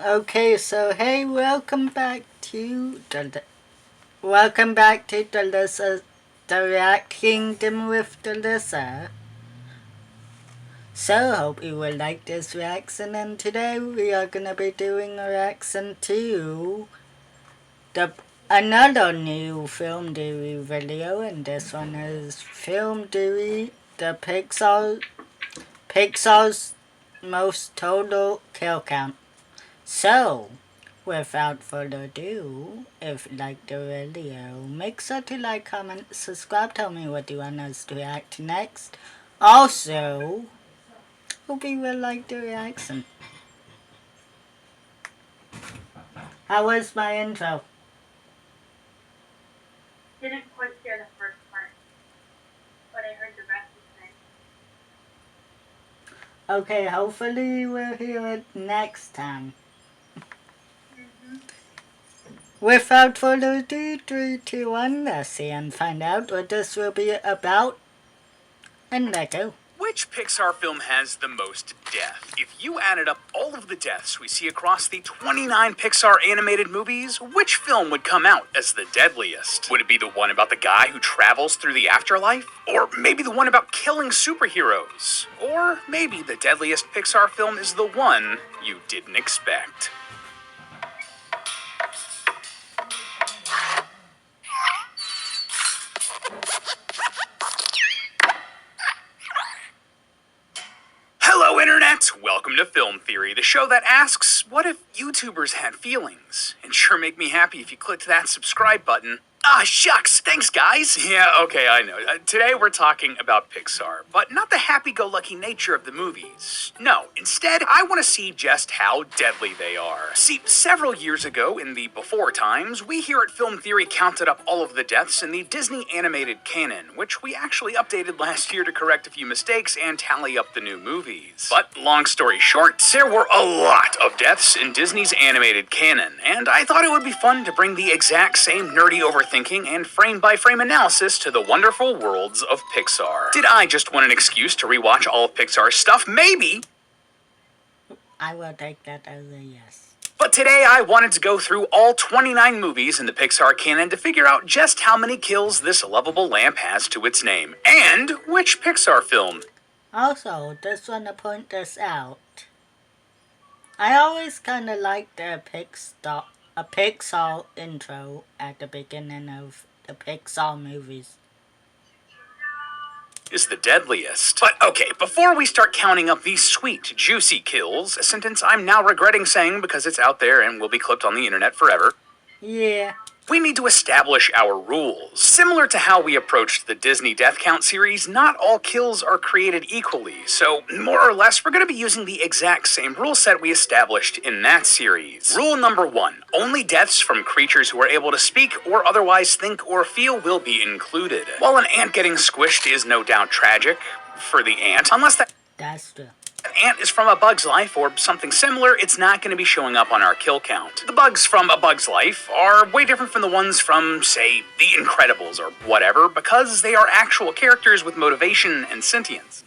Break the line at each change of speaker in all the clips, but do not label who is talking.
Okay, so hey, welcome back to Delissa, the React Kingdom with Delissa. So hope you will like this reaction, and today we are gonna be doing a reaction to the another new Film Dewey video, and this one is Film Dewey, the Pixar's most total kill count. So, without further ado, if you like the video, make sure to like, comment, subscribe, tell me what you want us to react to next. Also, hope you will like the reaction. How was my intro?
Didn't quite hear the first part, but I heard the rest of it.
Okay, hopefully you will hear it next time. Without further ado, 3, 2, 1, let's see and find out what this will be about. And let go.
Which Pixar film has the most death? If you added up all of the deaths we see across the 29 Pixar animated movies, which film would come out as the deadliest? Would it be the one about the guy who travels through the afterlife? Or maybe the one about killing superheroes? Or maybe the deadliest Pixar film is the one you didn't expect? Hello, Internet! Welcome to Film Theory, the show that asks, what if YouTubers had feelings? And sure make me happy if you clicked that subscribe button. Ah, shucks! Thanks, guys! Yeah, okay, I know. Today we're talking about Pixar, but not the happy-go-lucky nature of the movies. No, instead, I want to see just how deadly they are. See, several years ago, in the before times, we here at Film Theory counted up all of the deaths in the Disney animated canon, which we actually updated last year to correct a few mistakes and tally up the new movies. But, long story short, there were a lot of deaths in Disney's animated canon, and I thought it would be fun to bring the exact same nerdy overthinking and frame-by-frame analysis to the wonderful worlds of Pixar. Did I just want an excuse to rewatch all of Pixar's stuff? Maybe!
I will take that as a yes.
But today I wanted to go through all 29 movies in the Pixar canon to figure out just how many kills this lovable lamp has to its name, and which Pixar film.
Also, just want to point this out. I always kind of like the Pixar intro at the beginning of the Pixar movies.
Is the deadliest. But okay, before we start counting up these sweet, juicy kills, a sentence I'm now regretting saying because it's out there and will be clipped on the internet forever.
Yeah.
We need to establish our rules. Similar to how we approached the Disney Death Count series, not all kills are created equally, so more or less we're going to be using the exact same rule set we established in that series. Rule number 1, only deaths from creatures who are able to speak or otherwise think or feel will be included. While an ant getting squished is no doubt tragic for the ant, unless
That's true.
ant is from A Bug's Life or something similar, it's not going to be showing up on our kill count. The bugs from A Bug's Life are way different from the ones from, say, The Incredibles or whatever, because they are actual characters with motivation and sentience.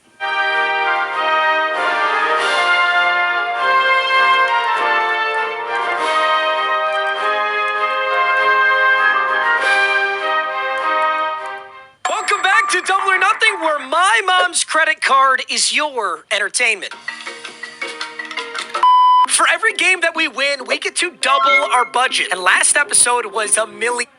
Welcome back to Double or Nothing, where my mom's credit card is your entertainment. For every game that we win, we get to double our budget. And last episode was $1 million.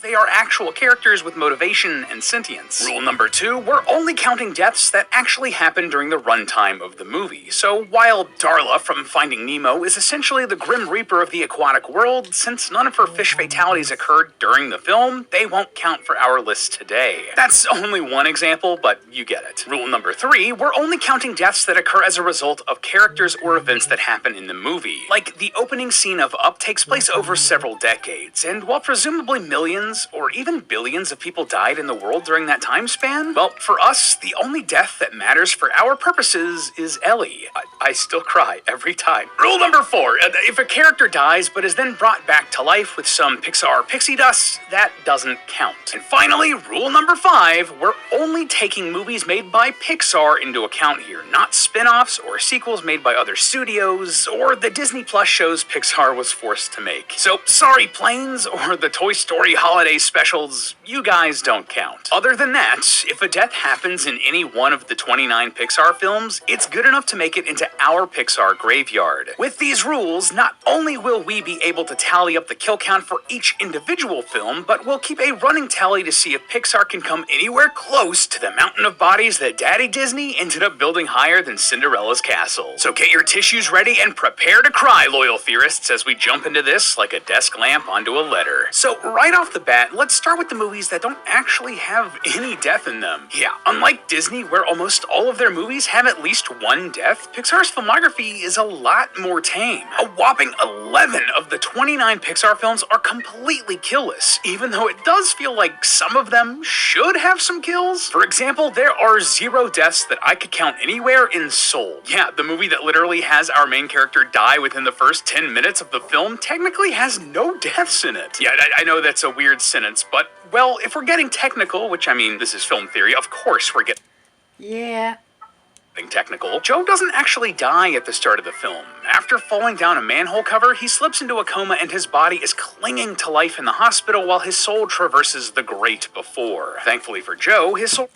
They are actual characters with motivation and sentience. Rule number 2, we're only counting deaths that actually happen during the runtime of the movie. So while Darla from Finding Nemo is essentially the Grim Reaper of the aquatic world, since none of her fish fatalities occurred during the film, they won't count for our list today. That's only one example, but you get it. Rule number 3, we're only counting deaths that occur as a result of characters or events that happen in the movie. Like, the opening scene of Up takes place over several decades, and while presumably millions millions or even billions of people died in the world during that time span? Well, for us, the only death that matters for our purposes is Ellie. I still cry every time. Rule number 4, if a character dies but is then brought back to life with some Pixar pixie dust, that doesn't count. And finally, rule number 5, we're only taking movies made by Pixar into account here, not spin-offs or sequels made by other studios, or the Disney Plus shows Pixar was forced to make. So, sorry Planes, or the Toy Story holiday specials, you guys don't count. Other than that, if a death happens in any one of the 29 Pixar films, it's good enough to make it into our Pixar graveyard. With these rules, not only will we be able to tally up the kill count for each individual film, but we'll keep a running tally to see if Pixar can come anywhere close to the mountain of bodies that Daddy Disney ended up building higher than Cinderella's castle. So get your tissues ready and prepare to cry, loyal theorists, as we jump into this like a desk lamp onto a letter. So right off the bat, let's start with the movies that don't actually have any death in them. Yeah, unlike Disney, where almost all of their movies have at least one death, Pixar's filmography is a lot more tame. A whopping 11 of the 29 Pixar films are completely killless, even though it does feel like some of them should have some kills. For example, there are 0 deaths that I could count anywhere in Soul. Yeah, the movie that literally has our main character die within the first 10 minutes of the film technically has no deaths in it. Yeah, I know that's a weird sentence, but, well, if we're getting technical, which I mean, this is film theory, of course we're getting
Yeah.
technical, Joe doesn't actually die at the start of the film. After falling down a manhole cover, he slips into a coma and his body is clinging to life in the hospital while his soul traverses the great before. Thankfully for Joe, his soul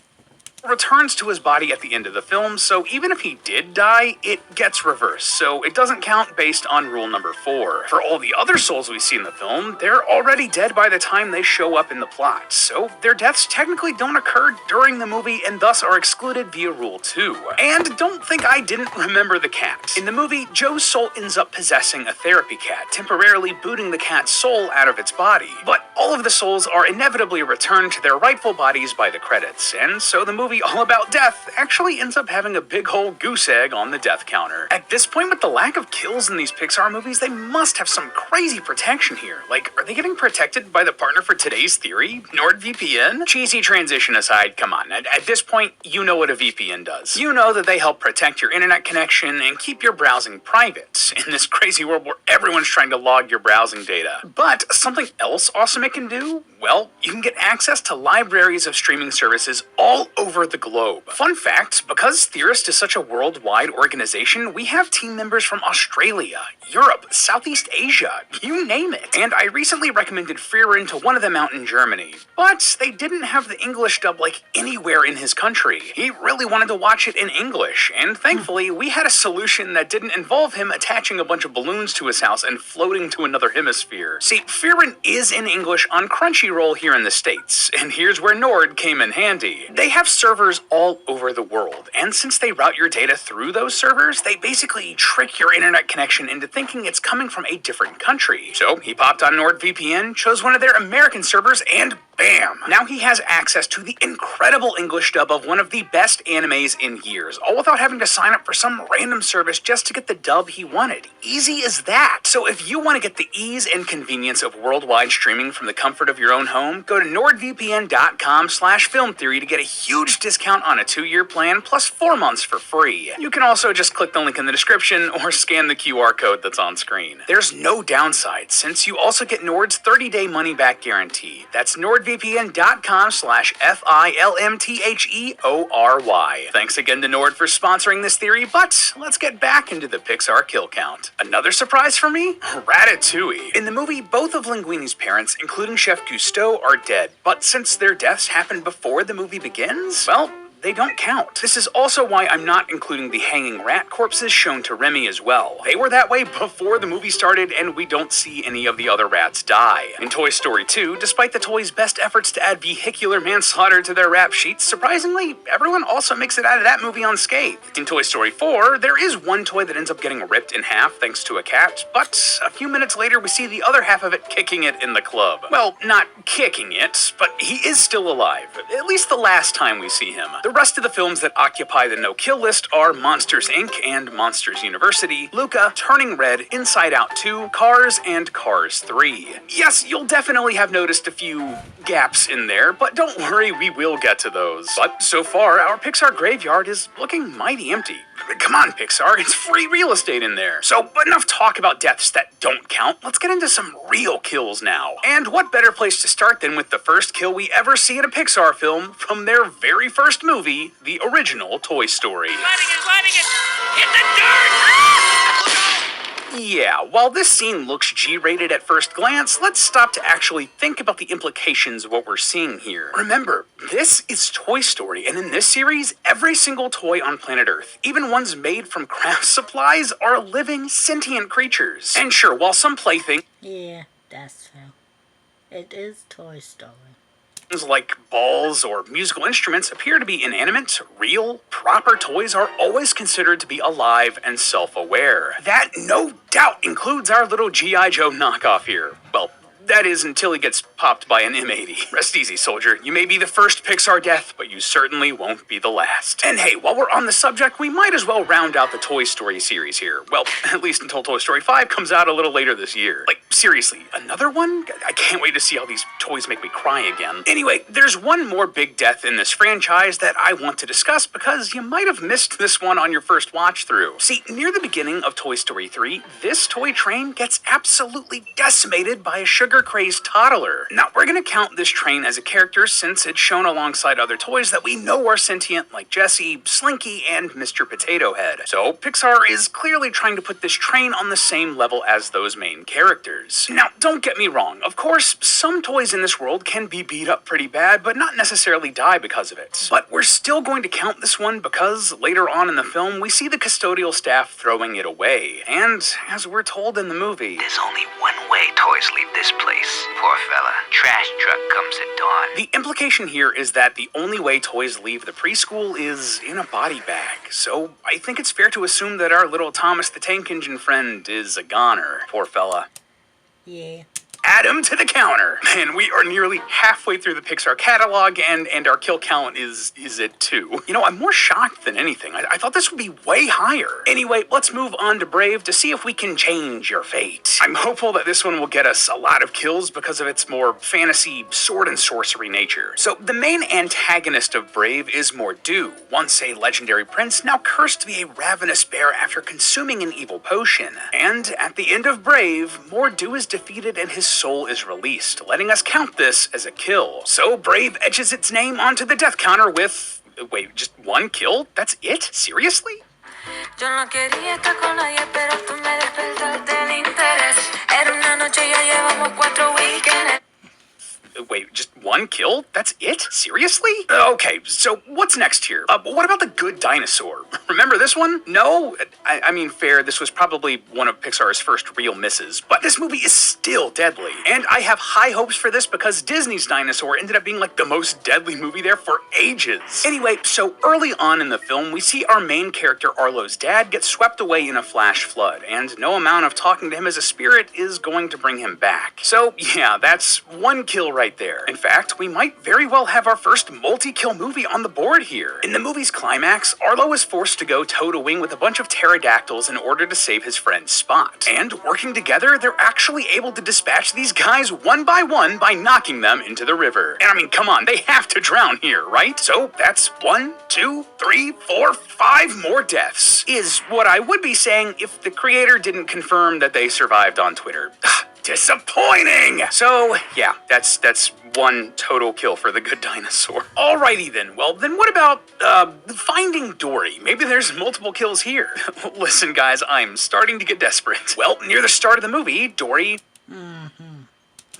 returns to his body at the end of the film, so even if he did die, it gets reversed, so it doesn't count based on rule number 4. For all the other souls we see in the film, they're already dead by the time they show up in the plot, so their deaths technically don't occur during the movie and thus are excluded via rule 2. And don't think I didn't remember the cat. In the movie, Joe's soul ends up possessing a therapy cat, temporarily booting the cat's soul out of its body. But all of the souls are inevitably returned to their rightful bodies by the credits, and so the movie All About Death actually ends up having a big whole goose egg on the death counter. At this point, with the lack of kills in these Pixar movies, they must have some crazy protection here. Like, are they getting protected by the partner for today's theory, NordVPN? Cheesy transition aside, come on. At this point, you know what a VPN does. You know that they help protect your internet connection and keep your browsing private in this crazy world where everyone's trying to log your browsing data. But something else awesome it can do? Well, you can get access to libraries of streaming services all over the globe. Fun fact, because Theorist is such a worldwide organization, we have team members from Australia, Europe, Southeast Asia, you name it. And I recently recommended Fearin to one of them out in Germany, but they didn't have the English dub like anywhere in his country. He really wanted to watch it in English, and thankfully we had a solution that didn't involve him attaching a bunch of balloons to his house and floating to another hemisphere. See, Fearin is in English on Crunchyroll here in the States, and here's where Nord came in handy. They have servers all over the world, and since they route your data through those servers, they basically trick your internet connection into thinking it's coming from a different country. So he popped on NordVPN, chose one of their American servers, and bam! Now he has access to the incredible English dub of one of the best animes in years, all without having to sign up for some random service just to get the dub he wanted. Easy as that! So if you want to get the ease and convenience of worldwide streaming from the comfort of your own home, go to nordvpn.com/filmtheory to get a huge discount on a 2-year plan plus 4 months for free. You can also just click the link in the description or scan the QR code that's on screen. There's no downside since you also get Nord's 30-day money-back guarantee. That's nordvpn.com/FILMTHEORY. Thanks again to Nord for sponsoring this theory, but let's get back into the Pixar kill count. Another surprise for me? Ratatouille. In the movie, both of Linguini's parents, including Chef Cousteau, are dead, but since their deaths happened before the movie begins, well, they don't count. This is also why I'm not including the hanging rat corpses shown to Remy as well. They were that way before the movie started, and we don't see any of the other rats die. In Toy Story 2, despite the toys' best efforts to add vehicular manslaughter to their rap sheets, surprisingly, everyone also makes it out of that movie unscathed. In Toy Story 4, there is one toy that ends up getting ripped in half thanks to a cat, but a few minutes later we see the other half of it kicking it in the club. Well, not kicking it, but he is still alive, at least the last time we see him. The rest of the films that occupy the no-kill list are Monsters, Inc. and Monsters University, Luca, Turning Red, Inside Out 2, Cars, and Cars 3. Yes, you'll definitely have noticed a few gaps in there, but don't worry, we will get to those. But so far, our Pixar graveyard is looking mighty empty. Come on, Pixar, it's free real estate in there. So, enough talk about deaths that don't count. Let's get into some real kills now. And what better place to start than with the first kill we ever see in a Pixar film from their very first movie, the original Toy Story.
Sliding it! Hit the dirt! Ah!
Yeah, while this scene looks G-rated at first glance, let's stop to actually think about the implications of what we're seeing here. Remember, this is Toy Story, and in this series, every single toy on planet Earth, even ones made from craft supplies, are living, sentient creatures. And sure, while some playthings
Yeah, that's true. It is Toy Story.
like balls or musical instruments appear to be inanimate, real, proper toys are always considered to be alive and self-aware. That no doubt includes our little G.I. Joe knockoff here. Well, that is until he gets popped by an M80. Rest easy, soldier. You may be the first Pixar death, but you certainly won't be the last. And hey, while we're on the subject, we might as well round out the Toy Story series here. Well, at least until Toy Story 5 comes out a little later this year. Like, seriously, another one? I can't wait to see how these toys make me cry again. Anyway, there's one more big death in this franchise that I want to discuss because you might have missed this one on your first watch through. See, near the beginning of Toy Story 3, this toy train gets absolutely decimated by a sugar-crazed toddler. Now, we're gonna count this train as a character since it's shown alongside other toys that we know are sentient like Jessie, Slinky, and Mr. Potato Head. So, Pixar is clearly trying to put this train on the same level as those main characters. Now, don't get me wrong, of course, some toys in this world can be beat up pretty bad, but not necessarily die because of it. But we're still going to count this one because later on in the film, we see the custodial staff throwing it away. And, as we're told in the movie,
There's only one way toys leave this place. Poor fella. Trash truck comes at dawn.
the implication here is that the only way toys leave the preschool is in a body bag. So I think it's fair to assume that our little Thomas the Tank Engine friend is a goner. Poor fella.
Yeah.
Add him to the counter. Man, we are nearly halfway through the Pixar catalog, and our kill count is at 2. You know, I'm more shocked than anything. I thought this would be way higher. Anyway, let's move on to Brave to see if we can change your fate. I'm hopeful that this one will get us a lot of kills because of its more fantasy sword and sorcery nature. So the main antagonist of Brave is Mor'du, once a legendary prince, now cursed to be a ravenous bear after consuming an evil potion. And at the end of Brave, Mor'du is defeated and his soul is released, letting us count this as a kill. So Brave etches its name onto the death counter with... Wait, just one kill? That's it? Seriously?
Yo no quería estar con nadie, pero tú me despertaste el interés. Era una noche y ya llevamos 4 weekends.
Wait, just one kill? That's it? Seriously? Okay, so what's next here? What about the good dinosaur? Remember this one? No? I mean, fair, this was probably one of Pixar's first real misses, but this movie is still deadly. And I have high hopes for this because Disney's Dinosaur ended up being like the most deadly movie there for ages. Anyway, so early on in the film, we see our main character Arlo's dad get swept away in a flash flood, and no amount of talking to him as a spirit is going to bring him back. So yeah, that's one kill right there. In fact, we might very well have our first multi-kill movie on the board here. In the movie's climax, Arlo is forced to go toe-to-wing with a bunch of pterodactyls in order to save his friend Spot. And working together, they're actually able to dispatch these guys one by one by knocking them into the river. And I mean, come on, they have to drown here, right? So that's 1, 2, 3, 4, 5 more deaths, is what I would be saying if the creator didn't confirm that they survived on Twitter. Disappointing! So, yeah, that's one total kill for the good dinosaur. Alrighty then, well then what about, finding Dory? Maybe there's multiple kills here. Listen guys, I'm starting to get desperate. Well, near the start of the movie, Dory...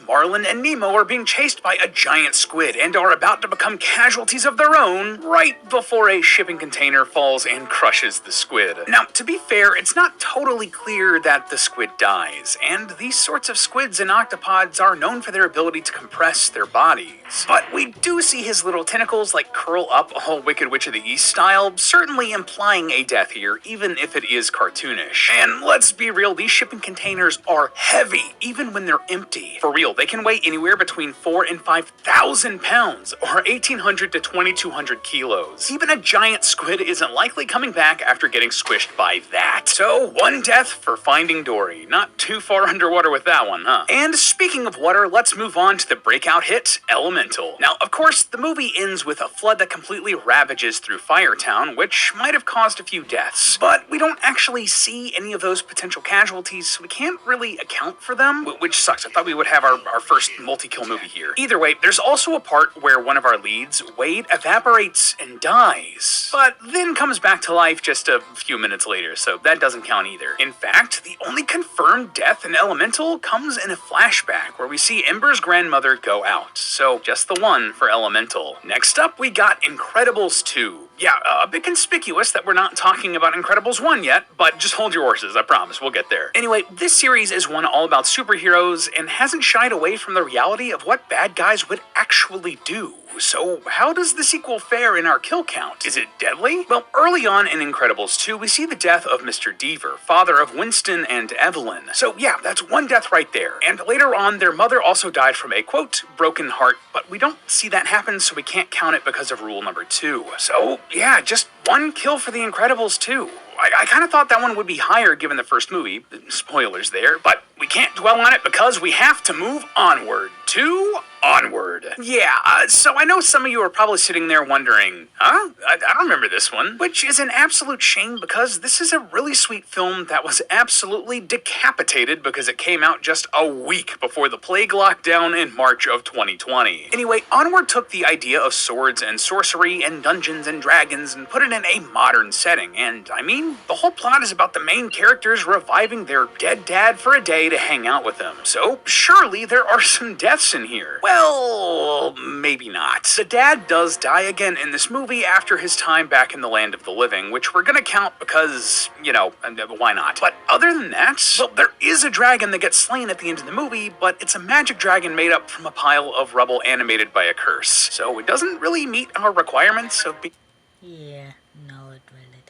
Marlin and Nemo are being chased by a giant squid and are about to become casualties of their own right before a shipping container falls and crushes the squid. Now, to be fair, it's not totally clear that the squid dies, and these sorts of squids and octopods are known for their ability to compress their bodies. But we do see his little tentacles like curl up all Wicked Witch of the East style, certainly implying a death here, even if it is cartoonish. And let's be real, these shipping containers are heavy, even when they're empty. For real, they can weigh anywhere between 4,000 and 5,000 pounds, or 1,800 to 2,200 kilos. Even a giant squid isn't likely coming back after getting squished by that. So, one death for Finding Dory. Not too far underwater with that one, huh? And speaking of water, let's move on to the breakout hit, Elemental. Now, of course, the movie ends with a flood that completely ravages through Firetown, which might have caused a few deaths. But we don't actually see any of those potential casualties, so we can't really account for them, which sucks. I thought we would have our first multi-kill movie here. Either way, there's also a part where one of our leads, Wade, evaporates and dies, but then comes back to life just a few minutes later, so that doesn't count either. In fact, the only confirmed death in Elemental comes in a flashback where we see Ember's grandmother go out, so just the one for Elemental. Next up, we got Incredibles 2. Yeah, a bit conspicuous that we're not talking about Incredibles 1 yet, but just hold your horses, I promise, we'll get there. Anyway, this series is one all about superheroes and hasn't shied away from the reality of what bad guys would actually do. So how does the sequel fare in our kill count? Is it deadly? Well, early on in Incredibles 2, we see the death of Mr. Deaver, father of Winston and Evelyn. So yeah, that's one death right there. And later on, their mother also died from a, quote, broken heart, but we don't see that happen, so we can't count it because of rule number 2. So yeah, just one kill for the Incredibles 2. I kind of thought that one would be higher given the first movie. Spoilers there, but we can't dwell on it because we have to move onward to Onward. Yeah, so I know some of you are probably sitting there wondering, huh? I don't remember this one. Which is an absolute shame because this is a really sweet film that was absolutely decapitated because it came out just a week before the plague lockdown in March of 2020. Anyway, Onward took the idea of swords and sorcery and Dungeons and Dragons and put it in a modern setting. And I mean, the whole plot is about the main characters reviving their dead dad for a day to hang out with them. So surely there are some deaths in here. Well, maybe not. The dad does die again in this movie after his time back in the land of the living, which we're gonna count because, you know, why not? But other than that, well, there is a dragon that gets slain at the end of the movie, but it's a magic dragon made up from a pile of rubble animated by a curse. So it doesn't really meet our requirements of being
Yeah, no, it really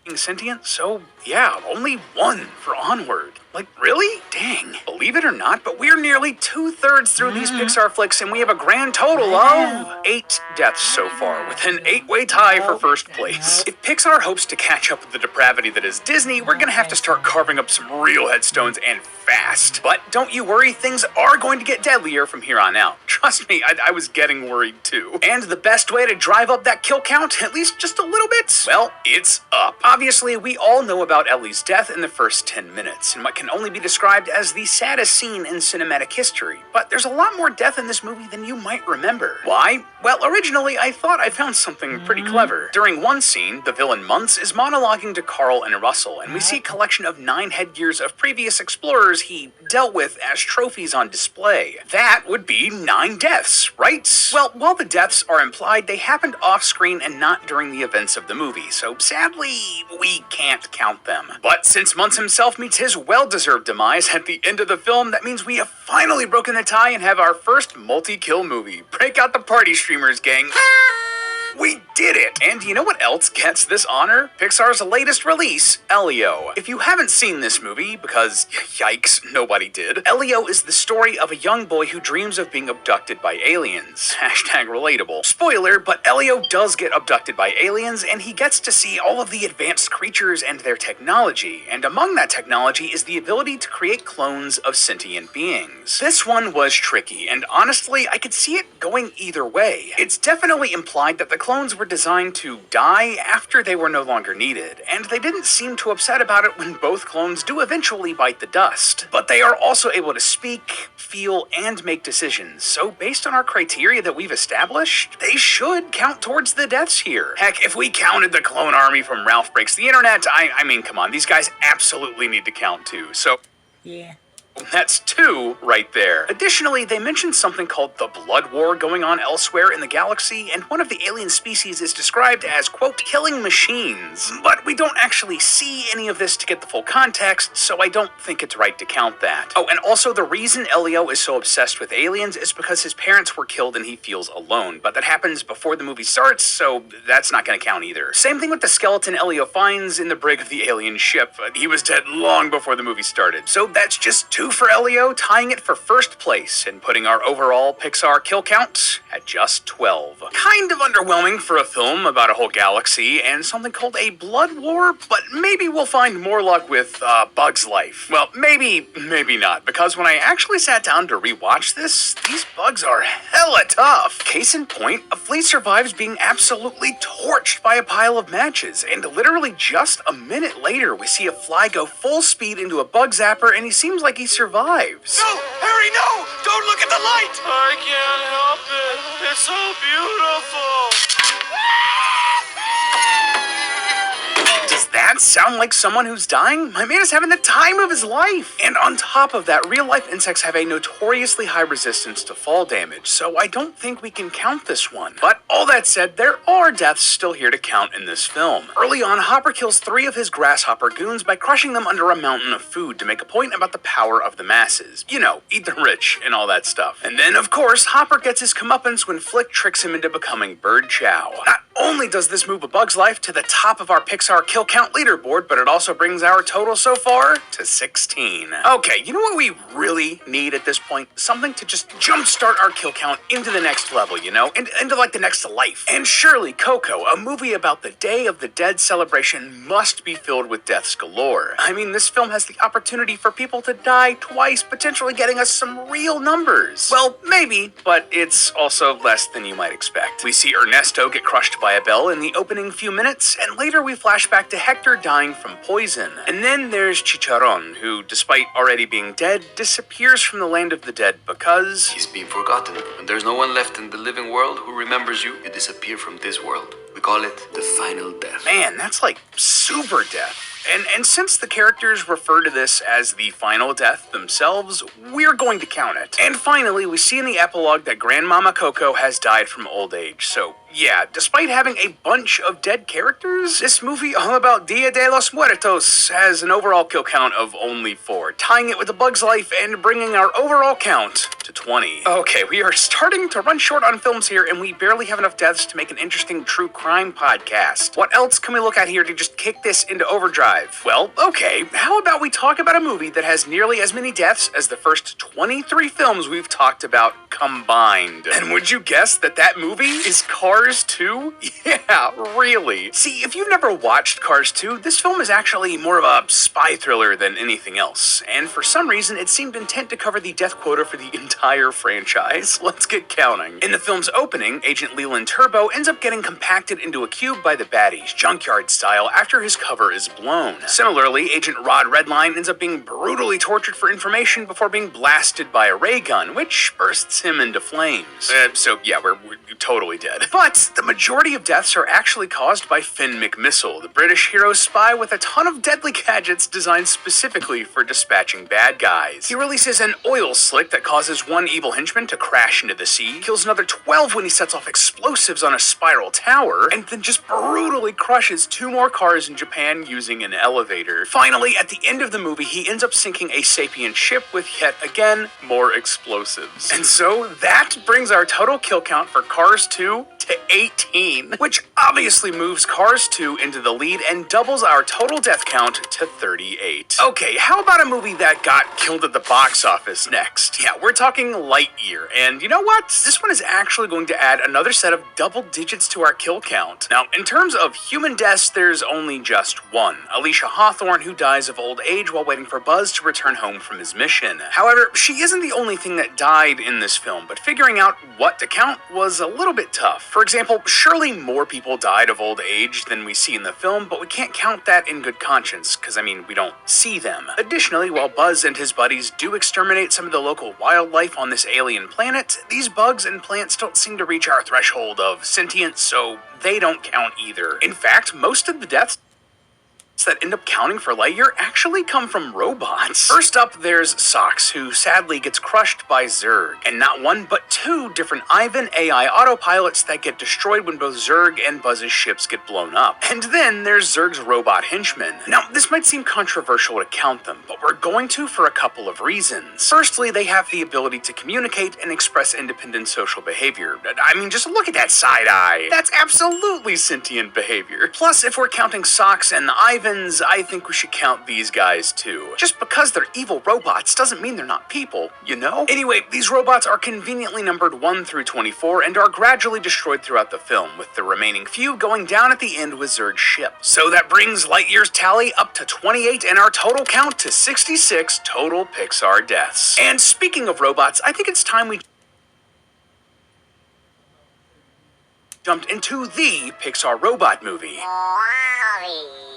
doesn't.
sentient, so yeah, only one for Onward. Like, really? Dang. Believe it or not, but we're nearly 2/3 through these Pixar flicks, and we have a grand total of 8 deaths so far, with an 8-way tie for first place. If Pixar hopes to catch up with the depravity that is Disney, we're gonna have to start carving up some real headstones and fast. But don't you worry, things are going to get deadlier from here on out. Trust me, I was getting worried too. And the best way to drive up that kill count, at least just a little bit, well, it's up. Obviously, we all know about Ellie's death in the first 10 minutes, and what can only be described as the saddest scene in cinematic history. But there's a lot more death in this movie than you might remember. Why? Well, originally, I thought I found something pretty clever. During one scene, the villain Muntz is monologuing to Carl and Russell, and we see a collection of 9 headgears of previous explorers he dealt with as trophies on display. That would be 9 deaths, right? Well, while the deaths are implied, they happened off-screen and not during the events of the movie, so sadly, we can't count them. But since Muntz himself meets his well-deserved demise at the end of the film, that means we have finally broken the tie and have our first multi-kill movie. Break out the party streamers, gang. We did it! And you know what else gets this honor? Pixar's latest release, Elio. If you haven't seen this movie, because yikes, nobody did, Elio is the story of a young boy who dreams of being abducted by aliens. Hashtag relatable. Spoiler, but Elio does get abducted by aliens, and he gets to see all of the advanced creatures and their technology. And among that technology is the ability to create clones of sentient beings. This one was tricky, and honestly, I could see it going either way. It's definitely implied that the clones were designed to die after they were no longer needed, and they didn't seem too upset about it when both clones do eventually bite the dust. But they are also able to speak, feel, and make decisions, so based on our criteria that we've established, they should count towards the deaths here. Heck, if we counted the clone army from Ralph Breaks the Internet, I mean, come on, these guys absolutely need to count too, so
Yeah.
that's 2 right there. Additionally, they mentioned something called the Blood War going on elsewhere in the galaxy, and one of the alien species is described as, quote, killing machines. But we don't actually see any of this to get the full context, so I don't think it's right to count that. Oh, and also the reason Elio is so obsessed with aliens is because his parents were killed and he feels alone, but that happens before the movie starts, so that's not gonna count either. Same thing with the skeleton Elio finds in the brig of the alien ship. He was dead long before the movie started, so that's just 2 2 for Elio, tying it for first place and putting our overall Pixar kill count at just 12. Kind of underwhelming for a film about a whole galaxy and something called a blood war, but maybe we'll find more luck with Bug's Life. Well, maybe not, because when I actually sat down to rewatch this, these bugs are hella tough. Case in point, a fleet survives being absolutely torched by a pile of matches, and literally just a minute later, we see a fly go full speed into a bug zapper, and he seems like he survives.
No! Harry, no! Don't look at the light! I can't help it. It's so beautiful.
Does that sound like someone who's dying? My man is having the time of his life. And on top of that, real-life insects have a notoriously high resistance to fall damage, so I don't think we can count this one. But all that said, there are deaths still here to count in this film. Early on, Hopper kills 3 of his grasshopper goons by crushing them under a mountain of food to make a point about the power of the masses. You know, eat the rich and all that stuff. And then, of course, Hopper gets his comeuppance when Flick tricks him into becoming Bird Chow. Not only does this move A Bug's Life to the top of our Pixar kill count leaderboard, but it also brings our total so far to 16. Okay, you know what we really need at this point? Something to just jumpstart our kill count into the next level, you know? Into like the next life. And surely Coco, a movie about the Day of the Dead celebration, must be filled with deaths galore. I mean, this film has the opportunity for people to die twice, potentially getting us some real numbers. Well, maybe, but it's also less than you might expect. We see Ernesto get crushed by a bell in the opening few minutes, and later we flash back to Hector dying from poison. And then there's Chicharron, who, despite already being dead, disappears from the land of the dead because
He's been forgotten. When there's no one left in the living world who remembers you, you disappear from this world. We call it the final death.
man, that's like super death. And since the characters refer to this as the final death themselves, we're going to count it. And finally, we see in the epilogue that Grandmama Coco has died from old age. So yeah, despite having a bunch of dead characters, this movie all about Dia de los Muertos has an overall kill count of only 4, tying it with A Bug's Life and bringing our overall count to 20. Okay, we are starting to run short on films here, and we barely have enough deaths to make an interesting true crime podcast. What else can we look at here to just kick this into overdrive? Well, okay, how about we talk about a movie that has nearly as many deaths as the first 23 films we've talked about combined. And would you guess that that movie is Cars 2? Yeah, really. See, if you've never watched Cars 2, this film is actually more of a spy thriller than anything else. And for some reason, it seemed intent to cover the death quota for the entire franchise. Let's get counting. In the film's opening, Agent Leland Turbo ends up getting compacted into a cube by the baddies, junkyard style, after his cover is blown. Similarly, Agent Rod Redline ends up being brutally tortured for information before being blasted by a ray gun, which bursts him into flames. So yeah, we're totally dead. But the majority of deaths are actually caused by Finn McMissile, the British hero spy with a ton of deadly gadgets designed specifically for dispatching bad guys. He releases an oil slick that causes one evil henchman to crash into the sea, kills another 12 when he sets off explosives on a spiral tower, and then just brutally crushes 2 more cars in Japan using an elevator. Finally, at the end of the movie, he ends up sinking a sapient ship with yet again more explosives. And so that brings our total kill count for Cars 2 to 18, which obviously moves Cars 2 into the lead and doubles our total death count to 38. Okay, how about a movie that got killed at the box office next? Yeah, we're talking Lightyear, and you know what? This one is actually going to add another set of double digits to our kill count. Now, in terms of human deaths, there's only just one, Alicia Hawthorne, who dies of old age while waiting for Buzz to return home from his mission. However, she isn't the only thing that died in this film, but figuring out what to count was a little bit tough. For example, surely more people died of old age than we see in the film, but we can't count that in good conscience, because I mean, we don't see them. Additionally, while Buzz and his buddies do exterminate some of the local wildlife on this alien planet, these bugs and plants don't seem to reach our threshold of sentience, so they don't count either. In fact, most of the deaths that end up counting for Lightyear actually come from robots. First up, there's Sox, who sadly gets crushed by Zurg, and not one but 2 different Ivan AI autopilots that get destroyed when both Zurg and Buzz's ships get blown up. And then there's Zurg's robot henchmen. Now, this might seem controversial to count them, but we're going to for a couple of reasons. Firstly, they have the ability to communicate and express independent social behavior. I mean, just look at that side eye. That's absolutely sentient behavior. Plus, if we're counting Sox and the Ivan heavens, I think we should count these guys too. Just because they're evil robots doesn't mean they're not people, you know? Anyway, these robots are conveniently numbered 1 through 24 and are gradually destroyed throughout the film, with the remaining few going down at the end with Zurg's ship. So that brings Lightyear's tally up to 28 and our total count to 66 total Pixar deaths. And speaking of robots, I think it's time we jumped into the Pixar robot movie.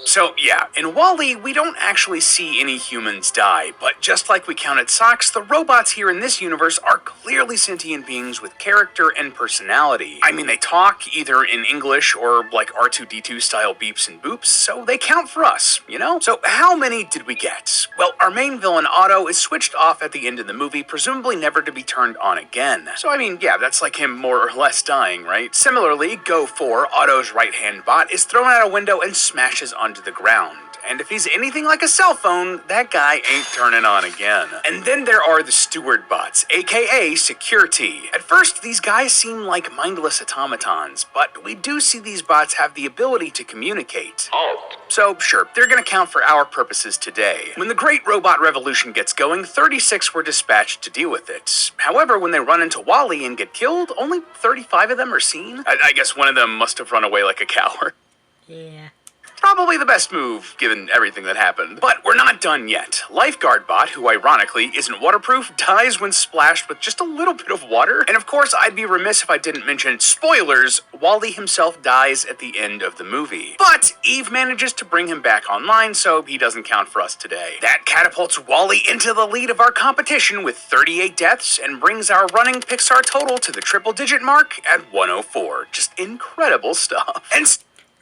So yeah, in WALL-E, we don't actually see any humans die, but just like we counted socks, the robots here in this universe are clearly sentient beings with character and personality. I mean, they talk either in English or like R2-D2 style beeps and boops, so they count for us, you know? So how many did we get? Well, our main villain Otto is switched off at the end of the movie, presumably never to be turned on again. So I mean, yeah, that's like him more or less dying, right? Similarly, Go4, Otto's right-hand bot, is thrown out a window and smashes onto the ground. And if he's anything like a cell phone, that guy ain't turning on again. And then there are the steward bots, aka security. At first, these guys seem like mindless automatons, but we do see these bots have the ability to communicate. So sure, they're gonna count for our purposes today. When the Great Robot Revolution gets going, 36 were dispatched to deal with it. However, when they run into WALL-E and get killed, only 35 of them are seen. I guess one of them must have run away like a coward.
Yeah.
Probably the best move, given everything that happened. But we're not done yet. Lifeguard Bot, who ironically isn't waterproof, dies when splashed with just a little bit of water. And of course, I'd be remiss if I didn't mention, spoilers, WALL-E himself dies at the end of the movie. But Eve manages to bring him back online, so he doesn't count for us today. That catapults WALL-E into the lead of our competition with 38 deaths and brings our running Pixar total to the triple-digit mark at 104. Just incredible stuff. And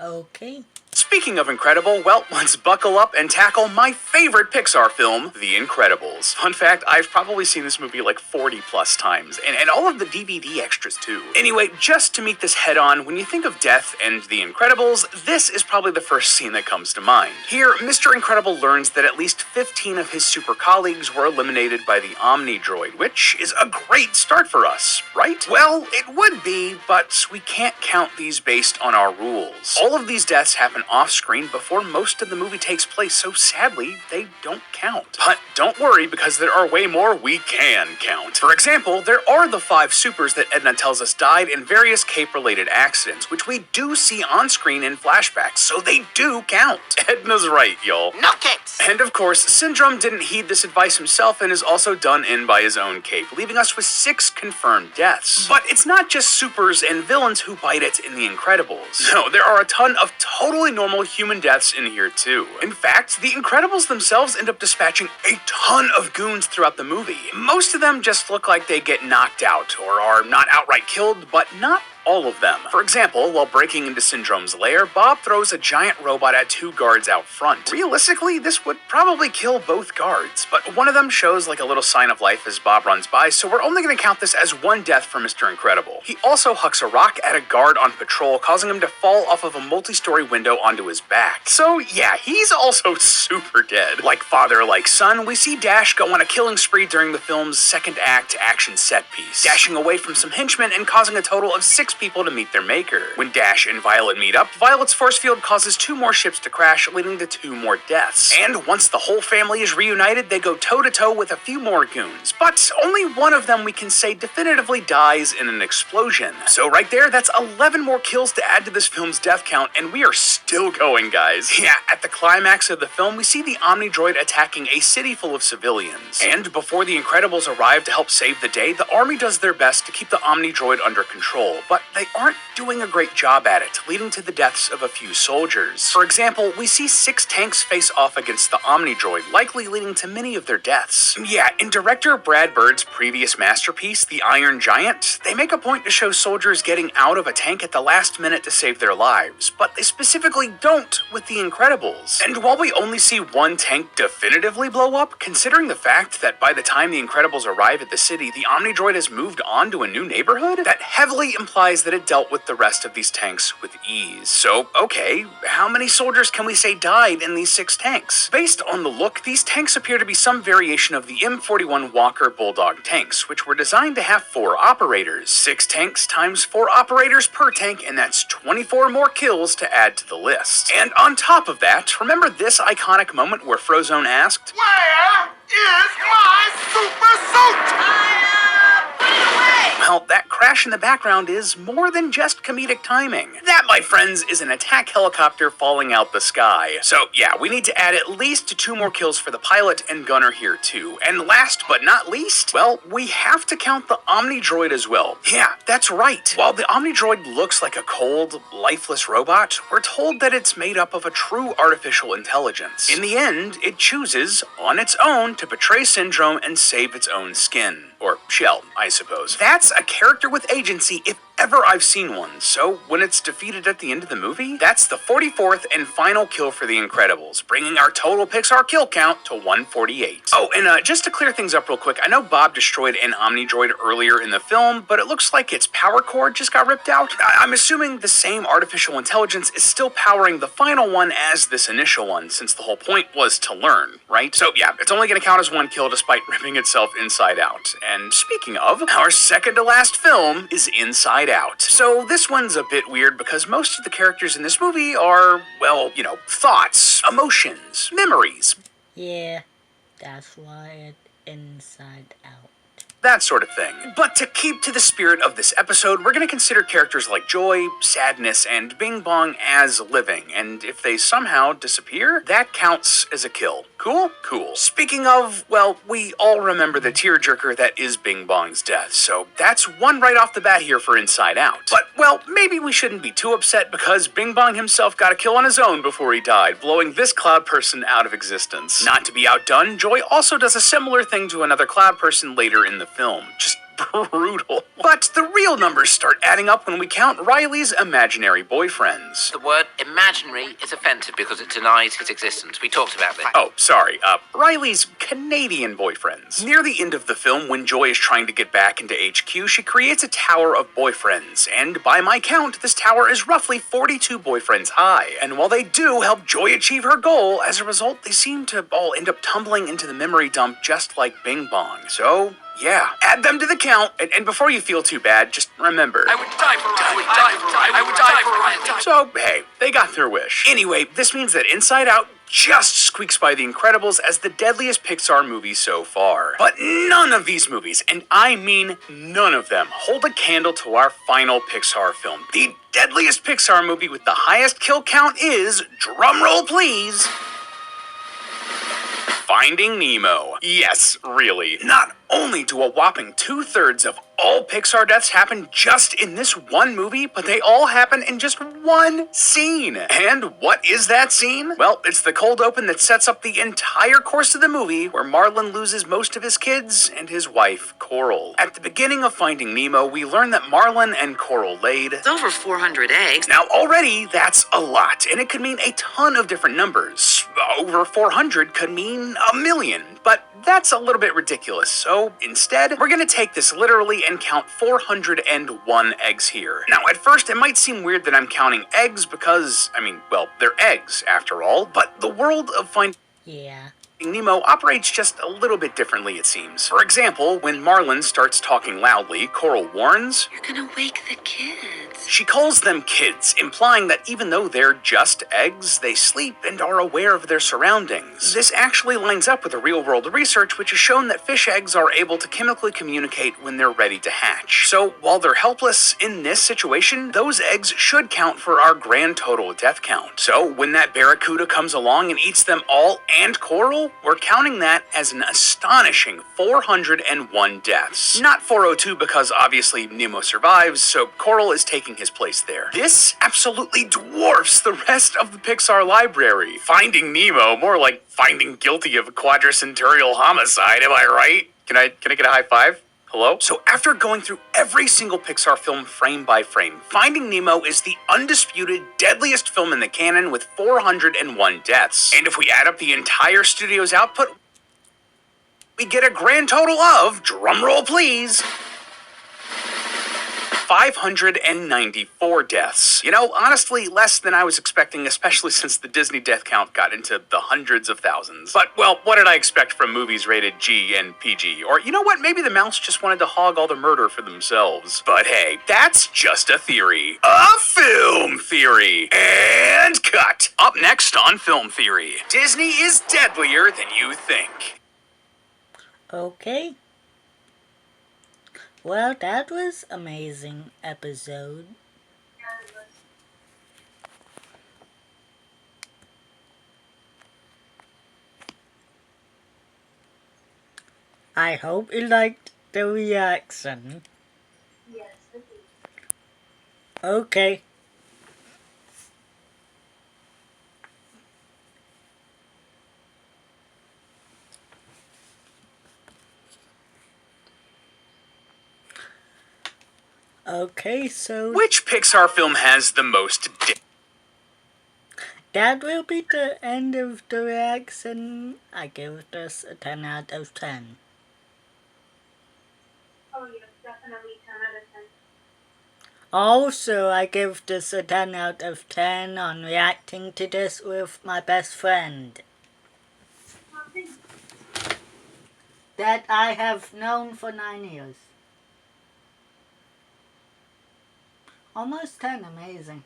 Okay.
speaking of incredible, well, let's buckle up and tackle my favorite Pixar film, The Incredibles. Fun fact, I've probably seen this movie like 40 plus times, and all of the DVD extras too. Anyway, just to meet this head on, when you think of death and The Incredibles, this is probably the first scene that comes to mind. Here, Mr. Incredible learns that at least 15 of his super colleagues were eliminated by the Omni Droid, which is a great start for us, right? Well, it would be, but we can't count these based on our rules. All of these deaths happen off-screen before most of the movie takes place, so sadly, they don't count. But don't worry, because there are way more we can count. For example, there are the 5 supers that Edna tells us died in various Cape-related accidents, which we do see on-screen in flashbacks, so they do count. Edna's right, y'all.
No capes!
And of course, Syndrome didn't heed this advice himself and is also done in by his own cape, leaving us with 6 confirmed deaths. But it's not just supers and villains who bite it in The Incredibles. No, there are a ton of totally normal human deaths in here too. In fact, The Incredibles themselves end up dispatching a ton of goons throughout the movie. Most of them just look like they get knocked out or are not outright killed, but not all of them. For example, while breaking into Syndrome's lair, Bob throws a giant robot at 2 guards out front. Realistically, this would probably kill both guards, but one of them shows like a little sign of life as Bob runs by, so we're only going to count this as 1 death for Mr. Incredible. He also hucks a rock at a guard on patrol, causing him to fall off of a multi-story window onto his back. So yeah, he's also super dead. Like father, like son, we see Dash go on a killing spree during the film's second act action set piece, dashing away from some henchmen and causing a total of 6 people to meet their maker. When Dash and Violet meet up, Violet's force field causes 2 more ships to crash, leading to 2 more deaths. And once the whole family is reunited, they go toe-to-toe with a few more goons. But only one of them we can say definitively dies in an explosion. So right there, that's 11 more kills to add to this film's death count, and we are still going, guys. Yeah, at the climax of the film, we see the Omni Droid attacking a city full of civilians. And before the Incredibles arrive to help save the day, the army does their best to keep the Omni Droid under control, but they aren't doing a great job at it, leading to the deaths of a few soldiers. For example, we see 6 tanks face off against the Omni Droid, likely leading to many of their deaths. Yeah, in director Brad Bird's previous masterpiece, The Iron Giant, they make a point to show soldiers getting out of a tank at the last minute to save their lives, but they specifically don't with The Incredibles. And while we only see 1 tank definitively blow up, considering the fact that by the time The Incredibles arrive at the city, the Omni Droid has moved on to a new neighborhood, that heavily implies realized that it dealt with the rest of these tanks with ease. So, okay, how many soldiers can we say died in these 6 tanks? Based on the look, these tanks appear to be some variation of the M41 Walker Bulldog tanks, which were designed to have 4 operators. 6 tanks times 4 operators per tank, and that's 24 more kills to add to the list. And on top of that, remember this iconic moment where Frozone asked,
Where is my super suit?
well, that crash in the background is more than just comedic timing. That, my friends, is an attack helicopter falling out the sky. So yeah, we need to add at least 2 more kills for the pilot and gunner here too. And last but not least, well, we have to count the Omni Droid as well. Yeah, that's right. While the Omni Droid looks like a cold, lifeless robot, we're told that it's made up of a true artificial intelligence. In the end, it chooses, on its own, to betray Syndrome and save its own skin. Or shell, I suppose. That's a character with agency if ever I've seen one, so when it's defeated at the end of the movie, that's the 44th and final kill for The Incredibles, bringing our total Pixar kill count to 148. Oh, and just to clear things up real quick, I know Bob destroyed an Omnidroid earlier in the film, but it looks like its power cord just got ripped out. I'm assuming the same artificial intelligence is still powering the final one as this initial one, since the whole point was to learn, right? So yeah, it's only gonna count as 1 kill despite ripping itself inside out. And speaking of, our second to last film is Inside Out. So this one's a bit weird because most of the characters in this movie are, well, you know, thoughts, emotions, memories.
Yeah, that's why it's Inside Out.
That sort of thing. But to keep to the spirit of this episode, we're going to consider characters like Joy, Sadness, and Bing Bong as living, and if they somehow disappear, that counts as a kill. Cool? Cool. Speaking of, well, we all remember the tearjerker that is Bing Bong's death, so that's one right off the bat here for Inside Out. But, well, maybe we shouldn't be too upset because Bing Bong himself got a kill on his own before he died, blowing this cloud person out of existence. Not to be outdone, Joy also does a similar thing to another cloud person later in the film. Just brutal. But the real numbers start adding up when we count Riley's imaginary boyfriends.
The word imaginary is offensive because it denies his existence. We talked about this.
Oh, sorry, Riley's Canadian boyfriends. Near the end of the film, when Joy is trying to get back into HQ, she creates a tower of boyfriends, and by my count, this tower is roughly 42 boyfriends high. And while they do help Joy achieve her goal, as a result, they seem to all end up tumbling into the memory dump just like Bing Bong. So, yeah, add them to the count, and before you feel too bad, just remember.
I would die for Ryan. I would die for Ryan.
So, hey, they got their wish. Anyway, this means that Inside Out just squeaks by The Incredibles as the deadliest Pixar movie so far. But none of these movies, and I mean none of them, hold a candle to our final Pixar film. The deadliest Pixar movie with the highest kill count is, drumroll please, Finding Nemo. Yes, really. Not only do a whopping 2/3 of all Pixar deaths happen just in this one movie, but they all happen in just one scene. And what is that scene? Well, it's the cold open that sets up the entire course of the movie, where Marlin loses most of his kids and his wife, Coral. At the beginning of Finding Nemo, we learn that Marlin and Coral laid
It's over 400 eggs.
Now, already, that's a lot, and it could mean a ton of different numbers. Over 400 could mean 1,000,000, but that's a little bit ridiculous, so instead, we're gonna take this literally and count 401 eggs here. Now, at first, it might seem weird that I'm counting eggs because, I mean, well, they're eggs, after all, but the world of Finding Nemo operates just a little bit differently, it seems. For example, when Marlin starts talking loudly, Coral warns,
You're gonna wake the kids.
she calls them kids, implying that even though they're just eggs, they sleep and are aware of their surroundings. This actually lines up with the real-world research, which has shown that fish eggs are able to chemically communicate when they're ready to hatch. So, while they're helpless in this situation, those eggs should count for our grand total death count. So, when that barracuda comes along and eats them all and Coral, we're counting that as an astonishing 401 deaths. Not 402 because obviously Nemo survives, so Coral is taking his place there. This absolutely dwarfs the rest of the Pixar library. Finding Nemo, more like finding guilty of a quadricentennial homicide, am I right? Can I get a high five? Hello? So after going through every single Pixar film frame by frame, Finding Nemo is the undisputed deadliest film in the canon with 401 deaths. And if we add up the entire studio's output, we get a grand total of, drumroll please, 594 deaths. You know, honestly, less than I was expecting, especially since the Disney death count got into the hundreds of thousands. But, well, what did I expect from movies rated G and PG? Or, you know what, maybe the mouse just wanted to hog all the murder for themselves. But hey, that's just a theory. A film theory! And cut! Up next on Film Theory, Disney is deadlier than you think.
Okay. Well, that was amazing episode.
Yeah, it was.
I hope you liked the reaction.
Yes, it is.
Okay. Okay, so
Which Pixar film has the most
that will be the end of the reaction. I give this a 10 out of 10.
Oh, yes, definitely 10 out of 10.
Also, I give this a 10 out of 10 on reacting to this with my best friend
Oh, thanks.
that I have known for 9 years. Almost 10, amazing.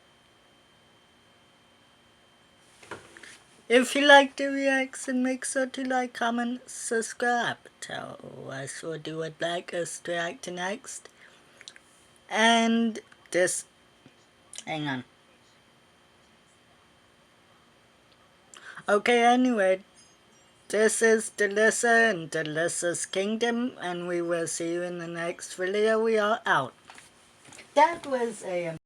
If you like the reaction, make sure to like, comment, subscribe. Tell us what you would like us to react to next. And this, hang on. Okay, anyway, this is Delissa and Delissa's Kingdom, and we will see you in the next video. We are out. That was a